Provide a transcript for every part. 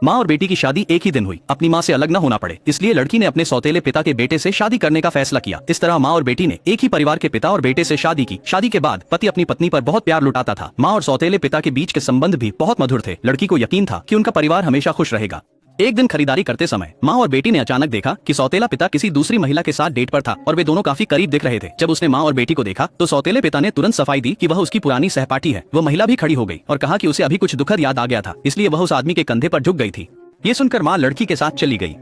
माँ और बेटी की शादी एक ही दिन हुई। अपनी माँ से अलग न होना पड़े, इसलिए लड़की ने अपने सौतेले पिता के बेटे से शादी करने का फैसला किया। इस तरह माँ और बेटी ने एक ही परिवार के पिता और बेटे से शादी की। शादी के बाद पति अपनी पत्नी पर बहुत प्यार लुटाता था। माँ और सौतेले पिता के बीच के संबंध भी बहुत मधुर थे। लड़की को यकीन था कि उनका परिवार हमेशा खुश रहेगा। एक दिन खरीदारी करते समय माँ और बेटी ने अचानक देखा कि सौतेला पिता किसी दूसरी महिला के साथ डेट पर था और वे दोनों काफी करीब दिख रहे थे। जब उसने माँ और बेटी को देखा तो सौतेले पिता ने तुरंत सफाई दी कि वह उसकी पुरानी सहपाठी है। वह महिला भी खड़ी हो गई और कहा कि उसे अभी कुछ दुखद याद आ गया था, इसलिए वह उस आदमी के कंधे पर झुक गई थी। ये सुनकर माँ लड़की के साथ चली गई।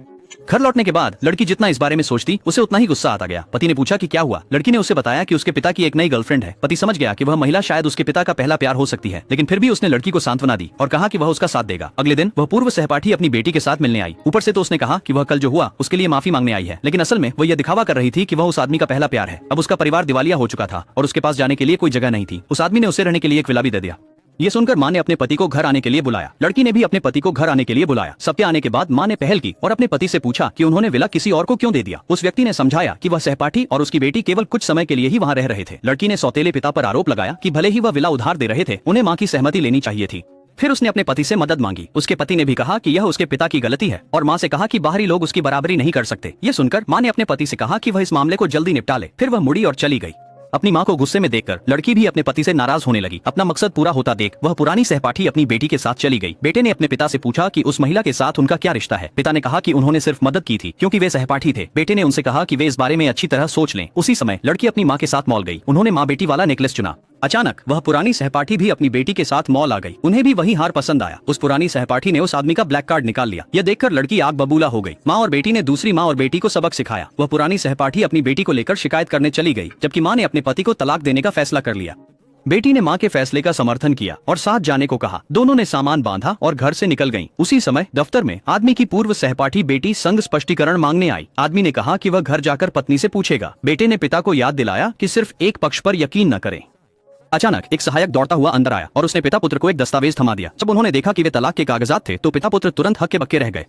घर लौटने के बाद लड़की जितना इस बारे में सोचती उसे उतना ही गुस्सा आता गया। पति ने पूछा कि क्या हुआ। लड़की ने उसे बताया कि उसके पिता की एक नई गर्लफ्रेंड है। पति समझ गया कि वह महिला शायद उसके पिता का पहला प्यार हो सकती है, लेकिन फिर भी उसने लड़की को सांत्वना दी और कहा कि वह उसका साथ देगा। अगले दिन वह पूर्व सहपाठी अपनी बेटी के साथ मिलने आई। ऊपर से तो उसने कहा कि वह कल जो हुआ उसके लिए माफी मांगने आई है, लेकिन असल में वह यह दिखावा कर रही थी कि वह उस आदमी का पहला प्यार है। अब उसका परिवार दिवालिया हो चुका था और उसके पास जाने के लिए कोई जगह नहीं थी। उस आदमी ने उसे रहने के लिए एक विला भी दे दिया। ये सुनकर माँ ने अपने पति को घर आने के लिए बुलाया। लड़की ने भी अपने पति को घर आने के लिए बुलाया। सबके आने के बाद माँ ने पहल की और अपने पति से पूछा कि उन्होंने विला किसी और को क्यों दे दिया। उस व्यक्ति ने समझाया कि वह सहपाठी और उसकी बेटी केवल कुछ समय के लिए ही वहाँ रह रहे थे। लड़की ने सौतेले पिता पर आरोप लगाया कि भले ही वह विला उधार दे रहे थे, उन्हें माँ की सहमति लेनी चाहिए थी। फिर उसने अपने पति से मदद मांगी। उसके पति ने भी कहा कि यह उसके पिता की गलती है और माँ से कहा कि बाहरी लोग उसकी बराबरी नहीं कर सकते। ये सुनकर माँ ने अपने पति से कहा कि वह इस मामले को जल्दी निपटा ले। फिर वह मुड़ी और चली गई। अपनी माँ को गुस्से में देखकर लड़की भी अपने पति से नाराज होने लगी। अपना मकसद पूरा होता देख वह पुरानी सहपाठी अपनी बेटी के साथ चली गई। बेटे ने अपने पिता से पूछा कि उस महिला के साथ उनका क्या रिश्ता है। पिता ने कहा कि उन्होंने सिर्फ मदद की थी क्योंकि वे सहपाठी थे। बेटे ने उनसे कहा कि वे इस बारे में अच्छी तरह सोच लें। उसी समय लड़की अपनी माँ के साथ मॉल गई। उन्होंने माँ बेटी वाला नेकलेस चुना। अचानक वह पुरानी सहपाठी भी अपनी बेटी के साथ मॉल आ गई। उन्हें भी वही हार पसंद आया। उस पुरानी सहपाठी ने उस आदमी का ब्लैक कार्ड निकाल लिया। यह देखकर लड़की आग बबूला हो गई। माँ और बेटी ने दूसरी माँ और बेटी को सबक सिखाया। वह पुरानी सहपाठी अपनी बेटी को लेकर शिकायत करने चली गई, जबकि माँ ने अपने पति को तलाक देने का फैसला कर लिया। बेटी ने माँ के फैसले का समर्थन किया और साथ जाने को कहा। दोनों ने सामान बांधा और घर से निकल गईं। उसी समय दफ्तर में आदमी की पूर्व सहपाठी बेटी संग स्पष्टीकरण मांगने आई। आदमी ने कहा कि वह घर जाकर पत्नी से पूछेगा। बेटे ने पिता को याद दिलाया कि सिर्फ एक पक्ष पर यकीन न करें। अचानक एक सहायक दौड़ता हुआ अंदर आया और उसने पिता पुत्र को एक दस्तावेज थमा दिया। जब उन्होंने देखा कि वे तलाक के कागजात थे तो पिता पुत्र तुरंत हक्के बक्के रह गए।